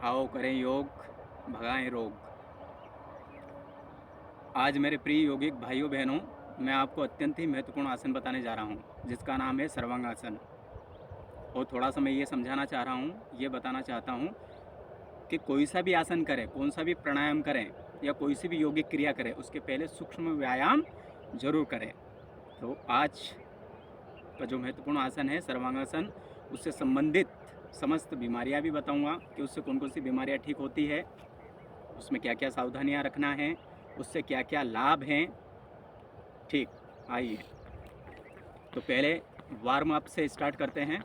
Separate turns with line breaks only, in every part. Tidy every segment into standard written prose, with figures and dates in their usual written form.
आओ करें योग, भगाएं रोग। आज मेरे प्रिय योगिक भाइयों बहनों, मैं आपको अत्यंत ही महत्वपूर्ण आसन बताने जा रहा हूँ, जिसका नाम है सर्वांगासन। और थोड़ा सा मैं ये समझाना चाह रहा हूँ, ये बताना चाहता हूँ कि कोई सा भी आसन करें, कौन सा भी प्राणायाम करें या कोई सी भी योगिक क्रिया करें, उसके पहले सूक्ष्म व्यायाम जरूर करें। तो आज का जो महत्वपूर्ण आसन है सर्वांगासन, उससे संबंधित समस्त बीमारियां भी बताऊंगा कि उससे कौन कौन सी बीमारियां ठीक होती है, उसमें क्या क्या सावधानियां रखना है, उससे क्या क्या लाभ हैं। ठीक, आइए तो पहले वार्म अप से स्टार्ट करते हैं।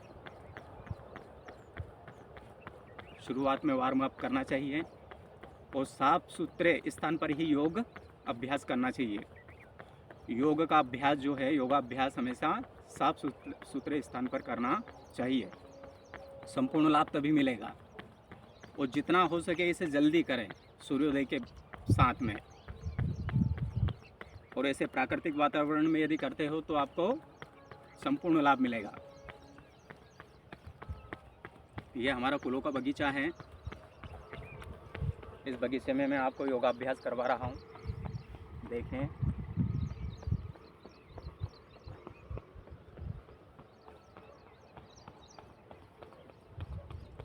शुरुआत में वार्म अप करना चाहिए और साफ सुथरे स्थान पर ही योग अभ्यास करना चाहिए। योग का अभ्यास जो है, योगाभ्यास हमेशा साफ सुथरे स्थान पर करना चाहिए। संपूर्ण लाभ तभी मिलेगा और जितना हो सके इसे जल्दी करें, सूर्योदय के साथ में। और ऐसे प्राकृतिक वातावरण में यदि करते हो तो आपको संपूर्ण लाभ मिलेगा। ये हमारा फूलों का बगीचा है। इस बगीचे में मैं आपको योगाभ्यास करवा रहा हूँ, देखें।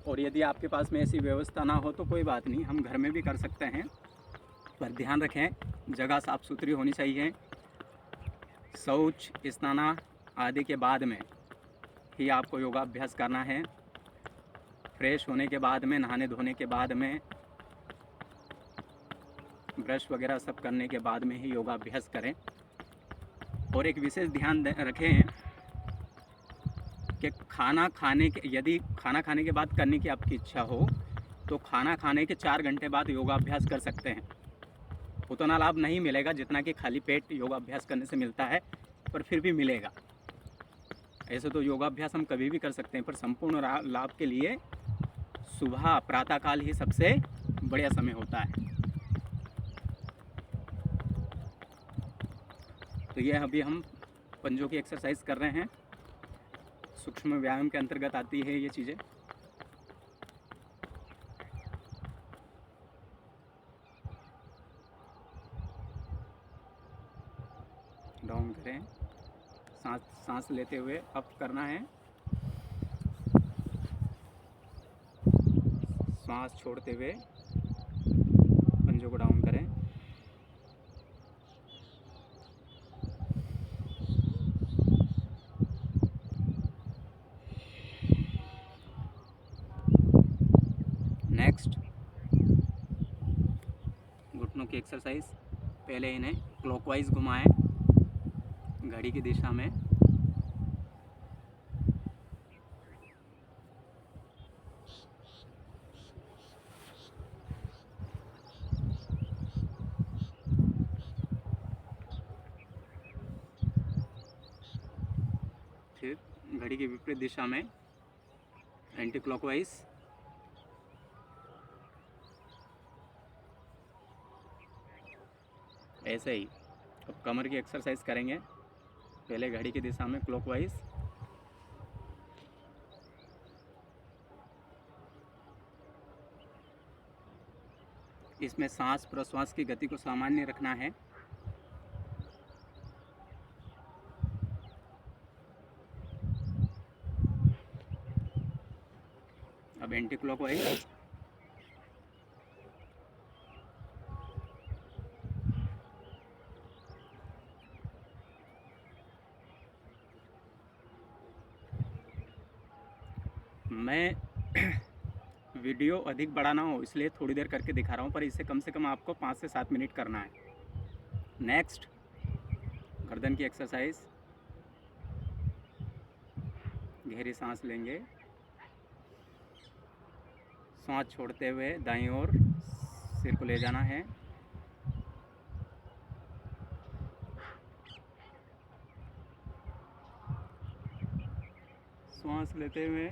और यदि आपके पास में ऐसी व्यवस्था ना हो तो कोई बात नहीं, हम घर में भी कर सकते हैं, पर ध्यान रखें जगह साफ सुथरी होनी चाहिए। शौच, स्नान आदि के बाद में ही आपको योगाभ्यास करना है। फ्रेश होने के बाद में, नहाने धोने के बाद में, ब्रश वगैरह सब करने के बाद में ही योगाभ्यास करें। और एक विशेष ध्यान रखें कि यदि खाना खाने के बाद करने की आपकी इच्छा हो तो खाना खाने के 4 घंटे बाद योगाभ्यास कर सकते हैं। उतना लाभ नहीं मिलेगा जितना कि खाली पेट योगाभ्यास करने से मिलता है, पर फिर भी मिलेगा। ऐसे तो योगाभ्यास हम कभी भी कर सकते हैं, पर संपूर्ण लाभ के लिए सुबह प्रातःकाल ही सबसे बढ़िया समय होता है। तो ये अभी हम पंजों की एक्सरसाइज कर रहे हैं, सूक्ष्म व्यायाम के अंतर्गत आती है ये चीज़ें। डाउन करें, सांस लेते हुए अप करना है, सांस छोड़ते हुए पंजों को डाउन करें। नेक्स्ट, घुटनों की एक्सरसाइज। पहले इन्हें क्लॉकवाइज घुमाएं घड़ी की दिशा में। फिर घड़ी की विपरीत दिशा में एंटी क्लॉकवाइज। ऐसे ही अब कमर की एक्सरसाइज करेंगे, पहले घड़ी की दिशा में क्लॉकवाइज, इसमें सांस प्रश्वास की गति को सामान्य रखना है। अब एंटी क्लॉकवाइज। मैं वीडियो अधिक बड़ा ना हो इसलिए थोड़ी देर करके दिखा रहा हूँ, पर इसे कम से कम आपको 5 से 7 मिनट करना है। नेक्स्ट, गर्दन की एक्सरसाइज। गहरी सांस लेंगे, सांस छोड़ते हुए दाईं ओर सिर को ले जाना है। सांस लेते हुए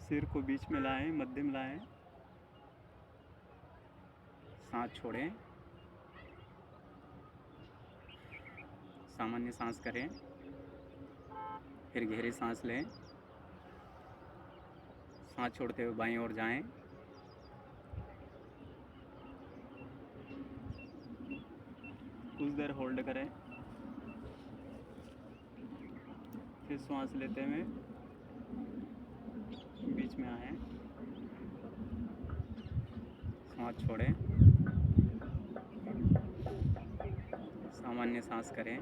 सिर को बीच में लाएं, मध्यम लाएं, सांस छोड़ें, सामान्य सांस करें, फिर गहरी सांस लें, सांस छोड़ते हुए बाईं ओर जाएं। कुछ देर होल्ड करें, फिर सांस लेते हुए बीच में आए, सांस छोड़ें, सामान्य सांस करें,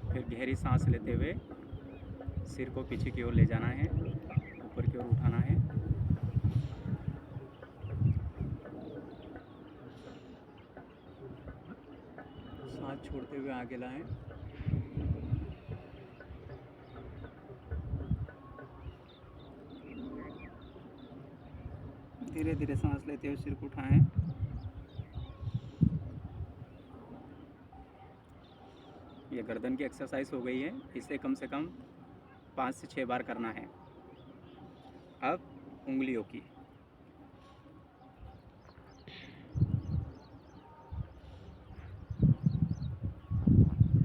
फिर गहरी सांस लेते हुए सिर को पीछे की ओर ले जाना है, ऊपर की ओर उठाना है। सांस छोड़ते हुए आगे लाएं। धीरे धीरे सांस लेते हुए सिर को उठाएं। ये गर्दन की एक्सरसाइज हो गई है। इसे कम से कम 5 से 6 बार करना है। अब उंगलियों की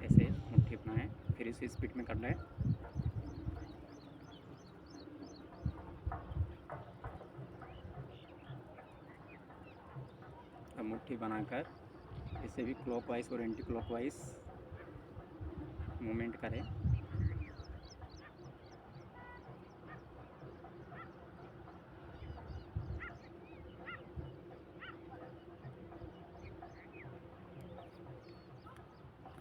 ऐसे मुट्ठी बनाएं, फिर इसे स्पीड में करना है। अब मुट्ठी बनाकर इसे भी क्लॉकवाइज और एंटी क्लॉकवाइज मूवमेंट करें।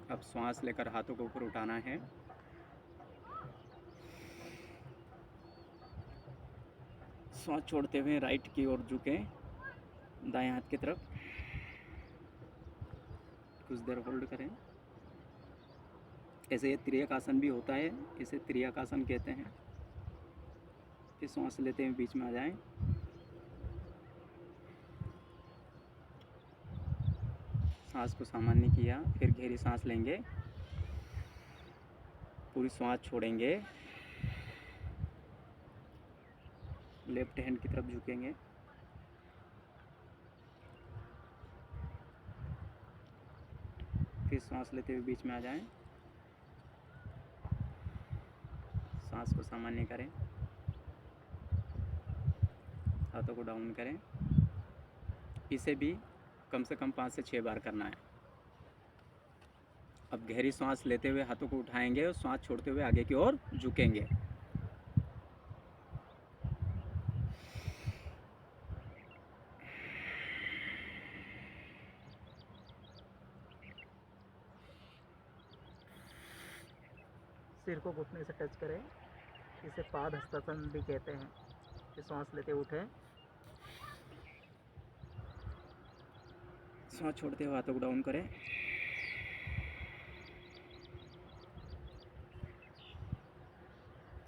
अब श्वास लेकर हाथों को ऊपर उठाना है। श्वास छोड़ते हुए राइट की ओर झुकें, दाएं हाथ की तरफ। कुछ देर होल्ड करें। ऐसे ये त्रियक आसन भी होता है, इसे त्रियक आसन कहते हैं। फिर सांस लेते हुए बीच में आ जाएं। सांस को सामान्य किया, फिर गहरी सांस लेंगे, पूरी सांस छोड़ेंगे, लेफ्ट हैंड की तरफ झुकेंगे। फिर सांस लेते हुए बीच में आ जाएं। सांस को सामान्य करें, हाथों को डाउन करें। इसे भी कम से कम 5 से 6 बार करना है। अब गहरी सांस लेते हुए हाथों को उठाएंगे और सांस छोड़ते हुए आगे की ओर झुकेंगे। सिर को घुटने से टच करें, इसे पाद हस्तासन भी कहते हैं। फिर सांस लेते उठें, सांस छोड़ते हुए हाथों को डाउन करें।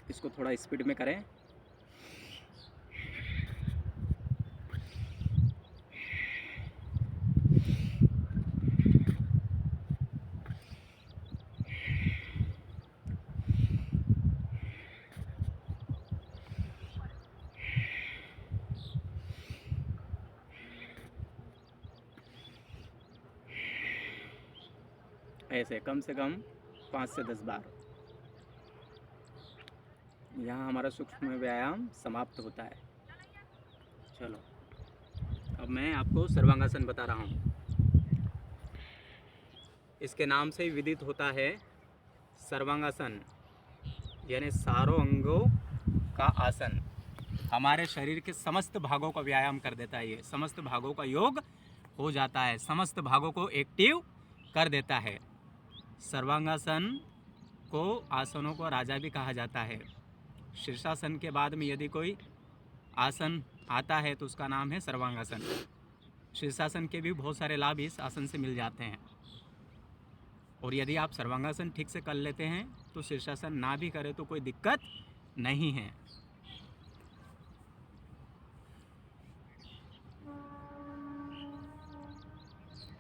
इसको थोड़ा स्पीड में करें। ऐसे कम से कम 5 से 10 बार। यहाँ हमारा सूक्ष्म व्यायाम समाप्त होता है। चलो, अब मैं आपको सर्वांगासन बता रहा हूँ। इसके नाम से ही विदित होता है सर्वांगासन, यानी सारों अंगों का आसन। हमारे शरीर के समस्त भागों का व्यायाम कर देता है। ये समस्त भागों का योग हो जाता है, समस्त भागों को एक्टिव कर देता है। सर्वांगासन को आसनों को राजा भी कहा जाता है। शीर्षासन के बाद में यदि कोई आसन आता है तो उसका नाम है सर्वांगासन। शीर्षासन के भी बहुत सारे लाभ इस आसन से मिल जाते हैं। और यदि आप सर्वांगासन ठीक से कर लेते हैं तो शीर्षासन ना भी करें तो कोई दिक्कत नहीं है।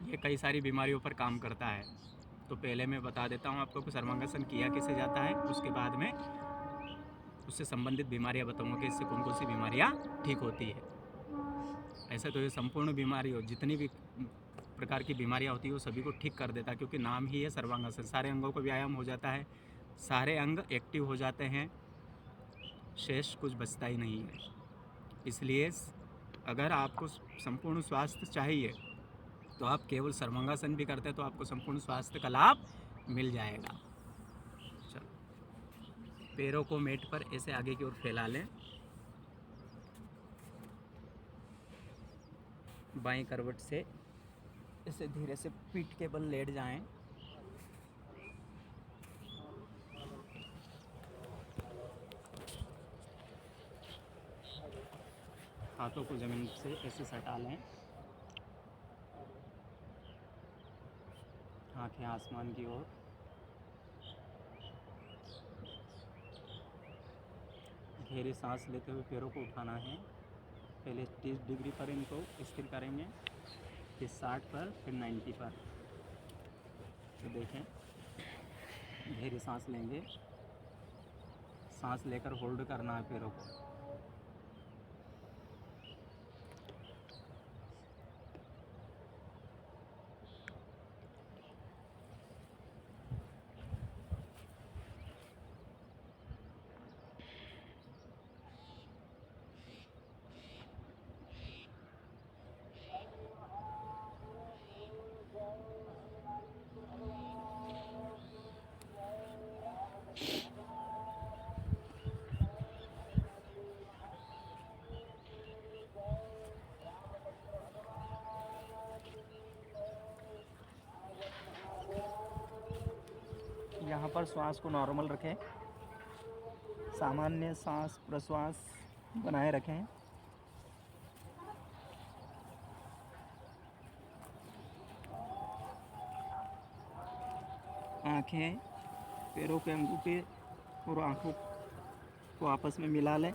ये कई सारी बीमारियों पर काम करता है। तो पहले मैं बता देता हूँ आपको कि सर्वांगासन किया कैसे जाता है, उसके बाद में उससे संबंधित बीमारियाँ बताऊँगा कि इससे कौन कौन सी बीमारियाँ ठीक होती है। ऐसे तो ये संपूर्ण बीमारी हो, जितनी भी प्रकार की बीमारियाँ होती है वो सभी को ठीक कर देता है, क्योंकि नाम ही है सर्वांगासन। सारे अंगों का व्यायाम हो जाता है, सारे अंग एक्टिव हो जाते हैं, शेष कुछ बचता ही नहीं है। इसलिए अगर आपको संपूर्ण स्वास्थ्य चाहिए तो आप केवल सर्वांगासन भी करते हैं तो आपको संपूर्ण स्वास्थ्य का लाभ मिल जाएगा। चलो, पैरों को मैट पर ऐसे आगे की ओर फैला लें। बाएं करवट से ऐसे धीरे से पीठ के बल लेट जाएं। हाथों को ज़मीन से ऐसे सटा लें। आंखें आसमान की ओर। गहरी सांस लेते हुए पैरों को उठाना है। पहले 30 डिग्री पर इनको स्थिर करेंगे, फिर 60 पर, फिर 90 पर। तो देखें, गहरी सांस लेंगे। सांस लेकर होल्ड करना है पैरों को। यहाँ पर श्वास को नॉर्मल रखें, सामान्य सांस प्रश्वास बनाए रखें। आँखें पैरों के अंगूठे और आँखों को आपस में मिला लें।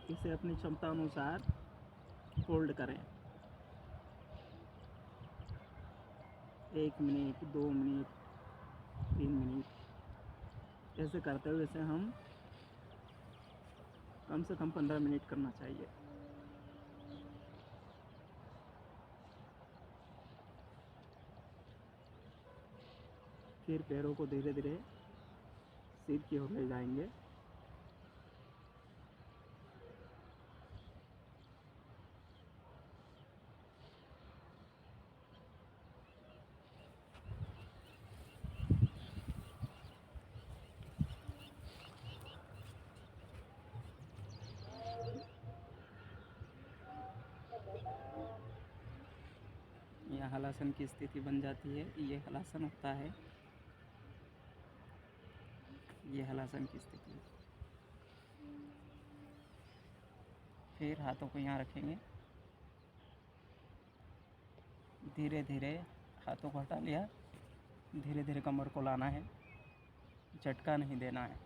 इसे अपनी क्षमता अनुसार होल्ड करें। 1 मिनट, 2 मिनट, 3 मिनट, ऐसे करते हुए इसे हम कम से कम 15 मिनट करना चाहिए। फिर पैरों को धीरे धीरे सीध की ओर ले जाएंगे। यह हलासन की स्थिति बन जाती है। ये हलासन होता है, ये हलासन की स्थिति है। फिर हाथों को यहाँ रखेंगे। धीरे धीरे हाथों को हटा लिया। धीरे धीरे कमर को लाना है, झटका नहीं देना है।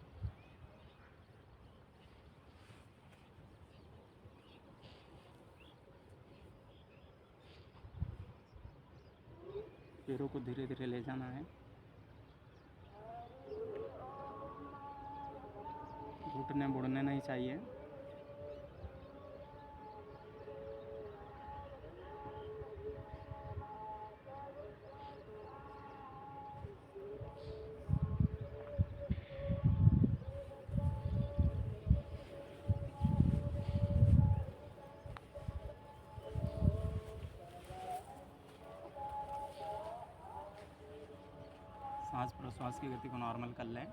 पैरों को धीरे धीरे ले जाना है। घुटने मुड़ने नहीं चाहिए। सांस प्रश्वास की गति को नॉर्मल कर लें।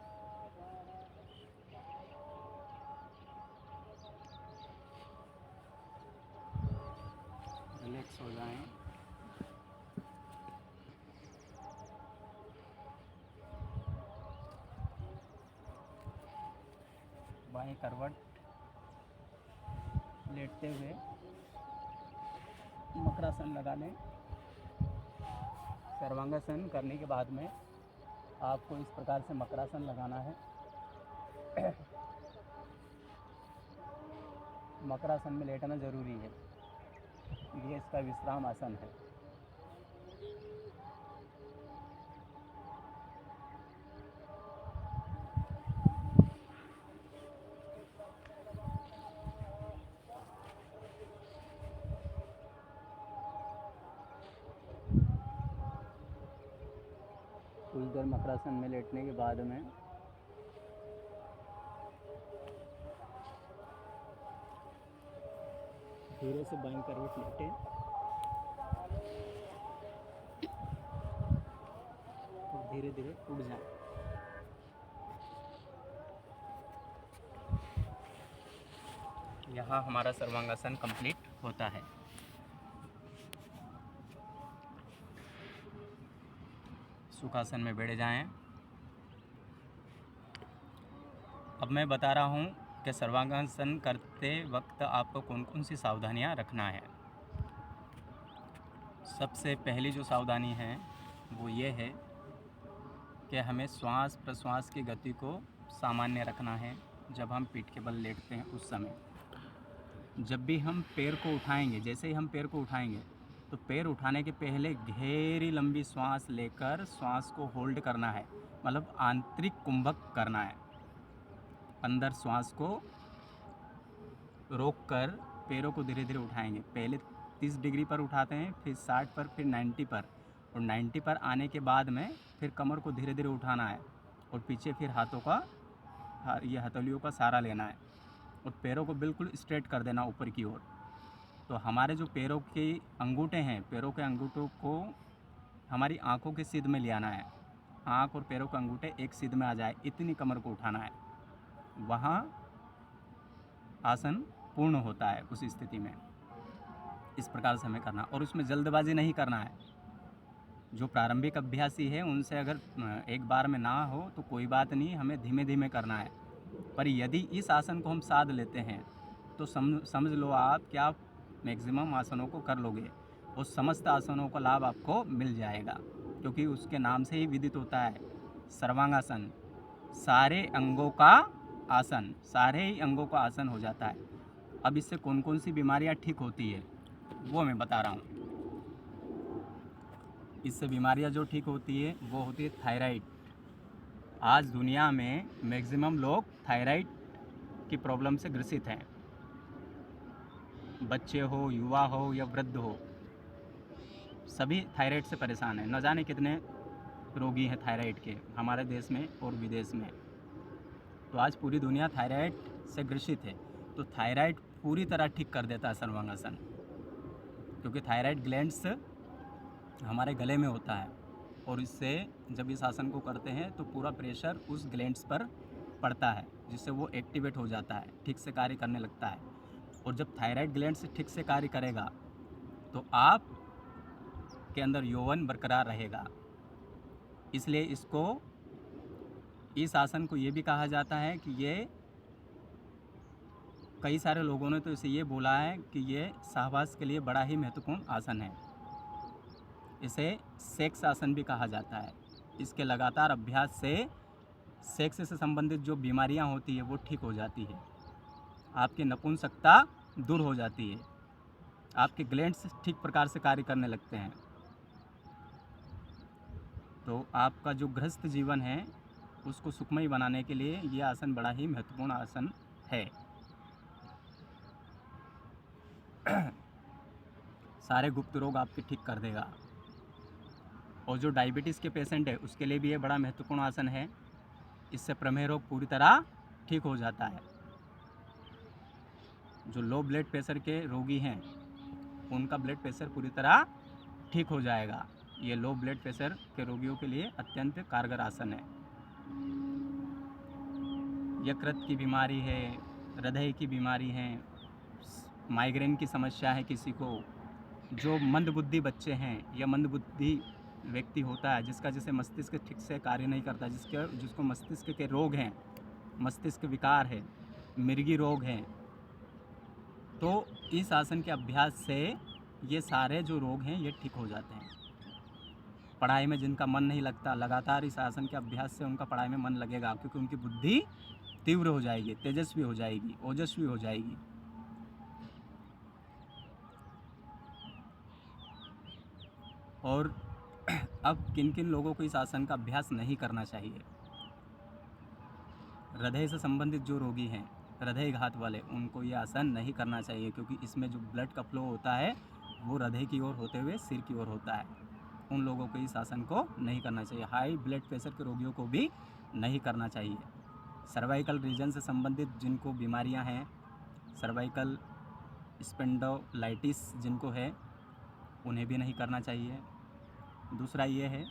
रिलैक्स हो जाएं। बाएं करवट लेटते हुए मकरासन लगा लें। सर्वांगासन करने के बाद में आपको इस प्रकार से मकरासन लगाना है। मकरासन में लेटना ज़रूरी है। ये इसका विश्राम आसन है। कुछ देर मकरासन में लेटने के बाद में धीरे से बाईं करवट लेटे और धीरे धीरे उठ जाए। यहाँ हमारा सर्वांगासन कंप्लीट होता है। सुखासन में बैठ जाएं। अब मैं बता रहा हूँ कि सर्वांगासन करते वक्त आपको कौन कौन सी सावधानियाँ रखना है। सबसे पहली जो सावधानी है वो ये है कि हमें श्वास प्रश्वास की गति को सामान्य रखना है। जब हम पीठ के बल लेटते हैं उस समय जब भी हम पैर को उठाएंगे, जैसे ही हम पैर को उठाएंगे तो पैर उठाने के पहले गहरी लंबी श्वास लेकर श्वास को होल्ड करना है, मतलब आंतरिक कुंभक करना है। अंदर श्वास को रोककर पैरों को धीरे धीरे उठाएंगे। पहले 30 डिग्री पर उठाते हैं, फिर 60 पर, फिर 90 पर, और 90 पर आने के बाद में फिर कमर को धीरे धीरे उठाना है और पीछे फिर हाथों का ये हथेलियों का सहारा लेना है और पैरों को बिल्कुल स्ट्रेट कर देना ऊपर की ओर। तो हमारे जो पैरों के अंगूठे हैं, पैरों के अंगूठों को हमारी आंखों के सीध में ले आना है। आंख और पैरों के अंगूठे एक सीध में आ जाए, इतनी कमर को उठाना है। वहाँ आसन पूर्ण होता है। उस स्थिति में इस प्रकार से हमें करना, और उसमें जल्दबाजी नहीं करना है। जो प्रारंभिक अभ्यासी है उनसे अगर एक बार में ना हो तो कोई बात नहीं, हमें धीमे धीमे करना है। पर यदि इस आसन को हम साध लेते हैं तो समझ लो आप कि आप मैक्सिमम आसनों को कर लोगे और समस्त आसनों का लाभ आपको मिल जाएगा, क्योंकि उसके नाम से ही विदित होता है सर्वांगासन। सारे अंगों का आसन, सारे ही अंगों का आसन हो जाता है। अब इससे कौन कौन सी बीमारियां ठीक होती है वो मैं बता रहा हूँ। इससे बीमारियां जो ठीक होती है वो होती है थायराइड। आज दुनिया में मैक्सिमम लोग थायराइड की प्रॉब्लम से ग्रसित हैं। बच्चे हो, युवा हो या वृद्ध हो, सभी थायराइड से परेशान हैं। न जाने कितने रोगी हैं थायराइड के हमारे देश में और विदेश में। तो आज पूरी दुनिया थायराइड से ग्रसित है। तो थायराइड पूरी तरह ठीक कर देता है सर्वांगासन, क्योंकि थायराइड ग्लैंड्स हमारे गले में होता है और इससे जब इस आसन को करते हैं तो पूरा प्रेशर उस ग्लैंड्स पर पड़ता है, जिससे वो एक्टिवेट हो जाता है, ठीक से कार्य करने लगता है। और जब थायराइड ग्लैंड से ठीक से कार्य करेगा तो आप के अंदर यौवन बरकरार रहेगा। इसलिए इस आसन को ये भी कहा जाता है कि ये कई सारे लोगों ने तो इसे ये बोला है कि ये सहवास के लिए बड़ा ही महत्वपूर्ण आसन है। इसे सेक्स आसन भी कहा जाता है। इसके लगातार अभ्यास से सेक्स से संबंधित जो बीमारियां होती है वो ठीक हो जाती है। आपकी नपुंसकता दूर हो जाती है, आपके ग्लैंड्स ठीक प्रकार से कार्य करने लगते हैं। तो आपका जो गृहस्थ जीवन है उसको सुखमय बनाने के लिए ये आसन बड़ा ही महत्वपूर्ण आसन है। सारे गुप्त रोग आपके ठीक कर देगा। और जो डायबिटीज़ के पेशेंट है उसके लिए भी ये बड़ा महत्वपूर्ण आसन है। इससे प्रमेह रोग पूरी तरह ठीक हो जाता है। जो लो ब्लड प्रेशर के रोगी हैं उनका ब्लड प्रेशर पूरी तरह ठीक हो जाएगा। ये लो ब्लड प्रेशर के रोगियों के लिए अत्यंत कारगर आसन है। यकृत की बीमारी है, हृदय की बीमारी है, माइग्रेन की समस्या है किसी को, जो मंदबुद्धि बच्चे हैं या मंदबुद्धि व्यक्ति होता है जैसे मस्तिष्क ठीक से कार्य नहीं करता, जिसको मस्तिष्क के रोग हैं, मस्तिष्क विकार है, मिर्गी रोग हैं, तो इस आसन के अभ्यास से ये सारे जो रोग हैं ये ठीक हो जाते हैं। पढ़ाई में जिनका मन नहीं लगता, लगातार इस आसन के अभ्यास से उनका पढ़ाई में मन लगेगा, क्योंकि उनकी बुद्धि तीव्र हो जाएगी, तेजस्वी हो जाएगी, ओजस्वी हो जाएगी। और अब किन किन लोगों को इस आसन का अभ्यास नहीं करना चाहिए? हृदय से संबंधित जो रोगी हैं, हृदय घात वाले, उनको ये आसन नहीं करना चाहिए, क्योंकि इसमें जो ब्लड का फ्लो होता है वो हृदय की ओर होते हुए सिर की ओर होता है। उन लोगों को इस आसन को नहीं करना चाहिए। हाई ब्लड प्रेशर के रोगियों को भी नहीं करना चाहिए। सर्वाइकल रीजन से संबंधित जिनको बीमारियां हैं, सर्वाइकल स्पेंडोलाइटिस जिनको है, उन्हें भी नहीं करना चाहिए। दूसरा ये है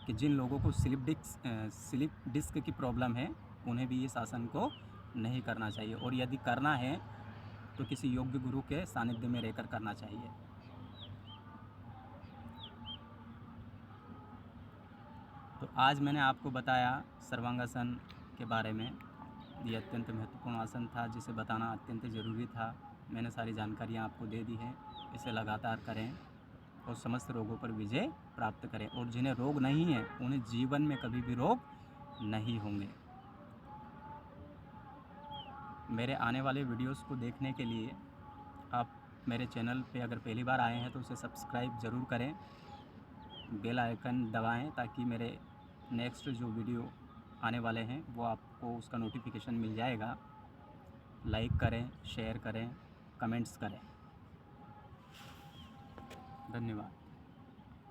कि जिन लोगों को स्लिप डिस्क की प्रॉब्लम है, उन्हें भी इस आसन को नहीं करना चाहिए, और यदि करना है तो किसी योग्य गुरु के सानिध्य में रहकर करना चाहिए। तो आज मैंने आपको बताया सर्वांगासन के बारे में। ये अत्यंत महत्वपूर्ण आसन था जिसे बताना अत्यंत ज़रूरी था। मैंने सारी जानकारियाँ आपको दे दी हैं। इसे लगातार करें और समस्त रोगों पर विजय प्राप्त करें, और जिन्हें रोग नहीं है उन्हें जीवन में कभी भी रोग नहीं होंगे। मेरे आने वाले वीडियोस को देखने के लिए आप मेरे चैनल पे अगर पहली बार आए हैं तो उसे सब्सक्राइब ज़रूर करें, बेल आइकन दबाएं, ताकि मेरे नेक्स्ट जो वीडियो आने वाले हैं वो आपको उसका नोटिफिकेशन मिल जाएगा। लाइक करें, शेयर करें, कमेंट्स करें। धन्यवाद।